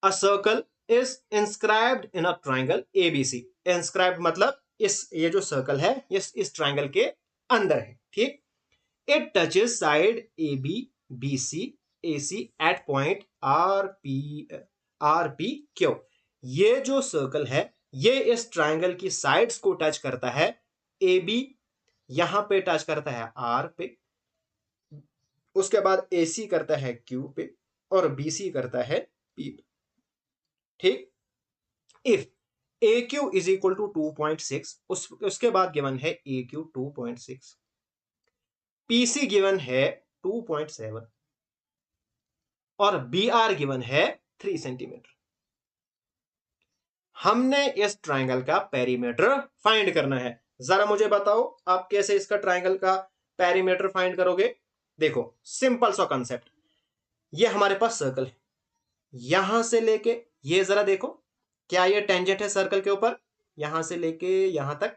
A circle is inscribed in a triangle ABC, inscribed मतलब ये जो सर्कल है इस ट्राइंगल के अंदर है, ठीक। It touches side AB BC AC at point RP Q, ये जो सर्कल है ये इस ट्राइंगल की साइड्स को टच करता है, AB यहां पे टच करता है R पे, उसके बाद AC करता है Q पे और BC करता है P पे, ठीक। If AQ is equal to 2.6, उसके बाद गिवन है AQ 2.6, PC गिवन है 2.7 और BR गिवन है 3 सेंटीमीटर। हमने इस ट्राइंगल का पेरीमीटर फाइंड करना है। जरा मुझे बताओ आप कैसे इसका ट्राइंगल का पेरीमीटर फाइंड करोगे। देखो सिंपल सा कंसेप्ट, ये हमारे पास सर्कल है, यहां से लेके ये जरा देखो, क्या ये टेंजेंट है सर्कल के ऊपर, यहां से लेके यहां तक,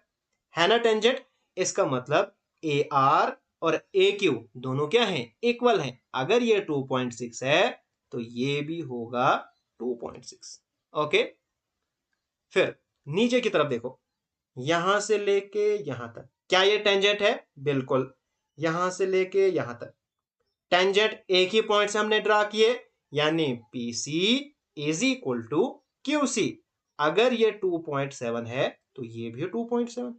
है ना टेंजेंट। इसका मतलब AR और AQ दोनों क्या हैं, इक्वल हैं। अगर ये 2.6 है तो ये भी होगा 2.6, ओके। फिर नीचे की तरफ देखो, यहां से लेके यहां तक, क्या ये टेंजेंट है, बिल्कुल। यहां से लेके यहां तक टेंजेंट एक ही पॉइंट से हमने ड्रा किए, यानी PC is equal to QC। अगर ये 2.7 है तो ये भी 2.7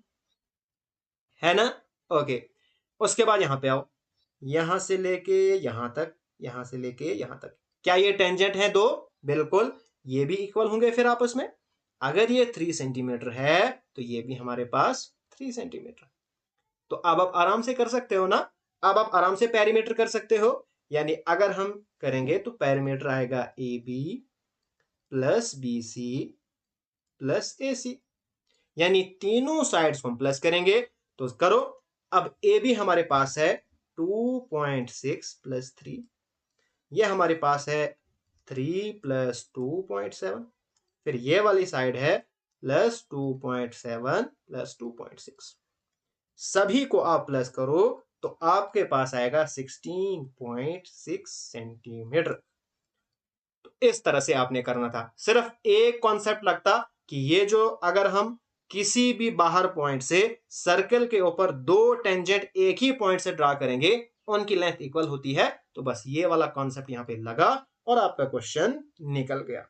है ना, ओके। उसके बाद यहां पे आओ, यहां से लेके यहां तक, यहां से लेके यहां तक, क्या ये टेंजेंट है दो, बिल्कुल, ये भी इक्वल होंगे फिर आपस में। अगर ये 3 सेंटीमीटर है तो ये भी हमारे पास 3 सेंटीमीटर। तो अब आप आराम से कर सकते हो ना, अब आप आराम से पेरीमीटर कर सकते हो। यानी अगर हम करेंगे तो पेरीमीटर आएगा AB plus BC plus AC, यानी तीनों साइड्स को हम प्लस करेंगे तो करो। अब AB हमारे पास है 2.6 प्लस 3, ये हमारे पास है 3 प्लस 2.7, फिर ये वाली साइड है प्लस 2.7 प्लस 2.6, सभी को आप प्लस करो तो आपके पास आएगा 16.6 सेंटीमीटर। तो इस तरह से आपने करना था। सिर्फ एक कॉन्सेप्ट लगता कि ये जो अगर हम किसी भी बाहर पॉइंट से सर्कल के ऊपर दो टेंजेंट एक ही पॉइंट से ड्रा करेंगे, उनकी लेंथ इक्वल होती है, तो बस ये वाला कॉन्सेप्ट यहां पे लगा और आपका क्वेश्चन निकल गया।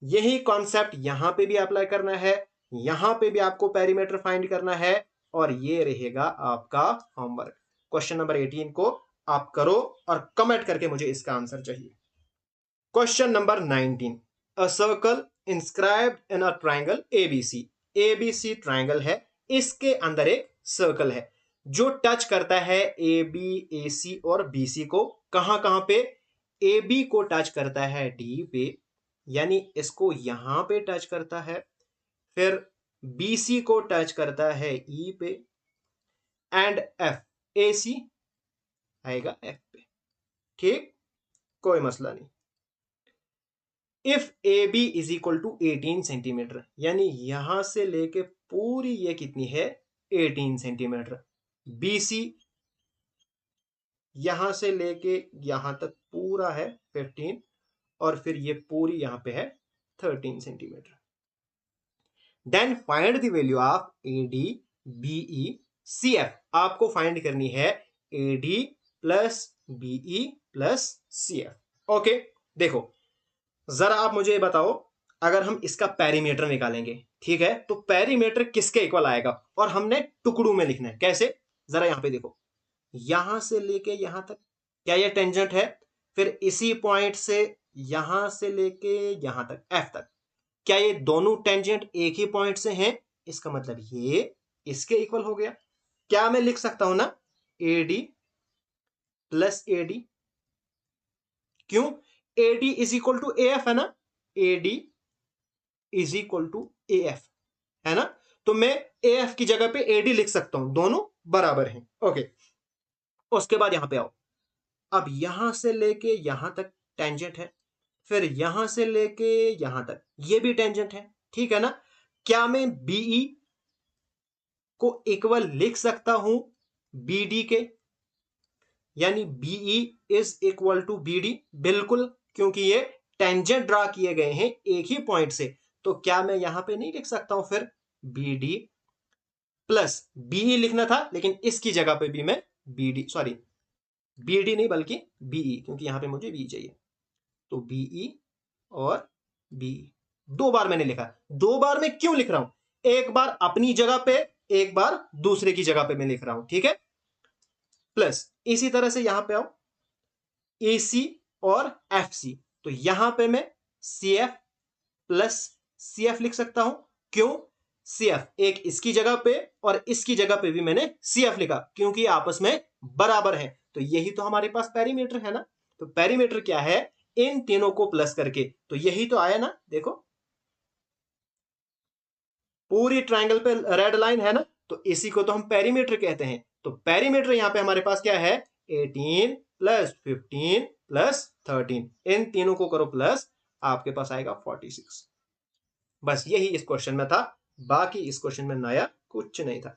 यही कॉन्सेप्ट यहां पे भी अप्लाई करना है, यहां पे भी आपको पेरीमीटर फाइंड करना है, और ये रहेगा आपका होमवर्क। क्वेश्चन नंबर 18 को आप करो और कमेंट करके मुझे इसका आंसर चाहिए। Question number 19, a circle inscribed in a triangle ABC, ABC triangle है, इसके अंदर एक सर्कल है जो टच करता है AB AC और BC को। कहां कहां पे, AB को टच करता है D पे, यानी इसको यहां पे टच करता है, फिर BC को टच करता है E पे, एंड F AC आएगा F पे। ठीक, कोई मसला नहीं। If AB is equal to 18 centimetre, यानी यहां से लेके पूरी ये कितनी है 18 सेंटीमीटर, BC यहां से लेके यहां तक पूरा है 15, और फिर ये पूरी यहां पे है 13 centimetre. Then find the value of AD BE CF। आपको फाइंड करनी है AD plus BE plus CF। Okay, देखो जरा आप मुझे बताओ, अगर हम इसका पेरीमीटर निकालेंगे, ठीक है, तो पेरीमीटर किसके इक्वल आएगा, और हमने टुकड़ों में लिखना है। कैसे, जरा यहां पे देखो, यहां से लेके यहां तक क्या ये टेंजेंट है, फिर इसी पॉइंट से यहां से लेके यहां तक F तक, क्या ये दोनों टेंजेंट एक ही पॉइंट से हैं? इसका मतलब ये इसके इक्वल हो गया। क्या मैं लिख सकता हूं ना AD प्लस AD, क्यों, AD is equal to AF है ना, AD is equal to AF है ना, तो मैं AF की जगह पे AD लिख सकता हूं, दोनों बराबर हैं। ओके, उसके बाद यहां पे आओ, अब यहां से लेके यहां तक टेंजेंट है, फिर यहां से लेके यहां तक ये भी टेंजेंट है, ठीक है ना। क्या मैं BE को इक्वल लिख सकता हूं BD के, यानी BE is equal to BD? बिल्कुल, क्योंकि ये टेंजेंट ड्रा किए गए हैं एक ही पॉइंट से, तो क्या मैं यहां पे नहीं लिख सकता हूं फिर BD प्लस BE लिखना था, लेकिन इसकी जगह पे भी मैं BD, सॉरी BD नहीं बल्कि BE, क्योंकि यहां पे मुझे B चाहिए, तो BE और BE दो बार मैंने लिखा। दो बार मैं क्यों लिख रहा हूं, एक बार अपनी जगह पे, एक बार दूसरे की जगह पे मैं लिख रहा हूं, ठीक है। प्लस इसी तरह से यहां पे आओ, AC और FC, तो यहां पे मैं CF प्लस CF लिख सकता हूं। क्यों, CF एक इसकी जगह पे और इसकी जगह पे भी मैंने CF लिखा, क्योंकि आपस में बराबर है, तो यही तो हमारे पास पेरीमीटर है ना। तो पेरीमीटर क्या है, इन तीनों को प्लस करके, तो यही तो आया ना, देखो पूरी ट्रायंगल पे रेड लाइन है ना, तो इसी को तो हम पेरीमीटर कहते हैं। तो पेरीमीटर यहां पे हमारे पास क्या है, 18 प्लस 15 प्लस 13, इन तीनों को करो प्लस, आपके पास आएगा 46। बस यही इस क्वेश्चन में था, बाकी इस क्वेश्चन में नया कुछ नहीं था।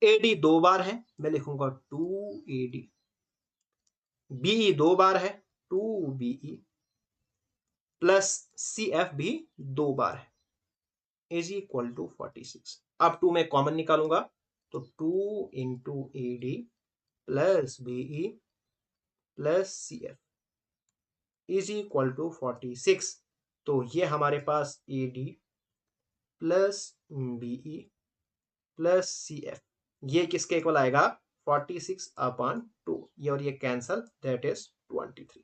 AD दो बार है, मैं लिखूंगा 2AD, BE दो बार है 2BE, प्लस CF भी दो बार है, इज इक्वल टू 46। अब 2 में कॉमन निकालूंगा, तो 2 into AD plus BE plus CF is equal to 46। तो ये हमारे पास AD plus BE plus CF ये किसके इक्वल आएगा, 46/2, ये और ये कैंसल, दैट इज 23।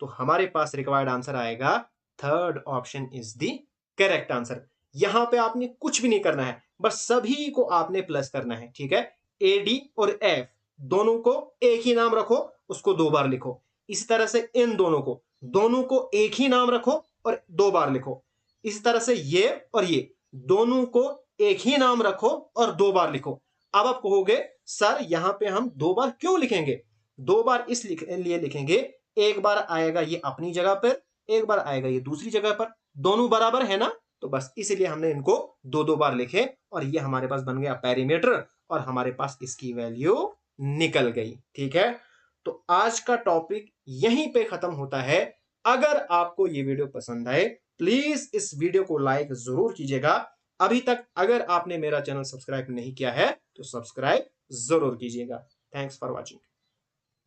तो हमारे पास रिक्वायर्ड आंसर आएगा, third option is the correct answer. यहां पे आपने कुछ भी नहीं करना है, बस सभी को आपने प्लस करना है, ठीक है। AD और F दोनों को एक ही नाम रखो, उसको दो बार लिखो। इसी तरह से इन दोनों को एक ही नाम रखो और दो बार लिखो। इसी तरह से ये और ये दोनों को एक ही नाम रखो और दो बार लिखो। अब आप कहोगे सर यहां पे हम दो बार क्यों लिखेंगे, दो बार इसलिए लिखेंगे, एक बार आएगा ये अपनी जगह पर, एक बार आएगा ये दूसरी जगह पर, दोनों बराबर है ना, तो बस इसलिए हमने इनको दो दो बार लिखे, और ये हमारे पास बन गया पेरीमीटर, और हमारे पास इसकी वैल्यू निकल गई, ठीक है। तो आज का टॉपिक यहीं पे खत्म होता है। अगर आपको ये वीडियो पसंद आए, प्लीज इस वीडियो को लाइक जरूर कीजिएगा। अभी तक अगर आपने मेरा चैनल सब्सक्राइब नहीं किया है तो सब्सक्राइब जरूर कीजिएगा। Thanks for watching.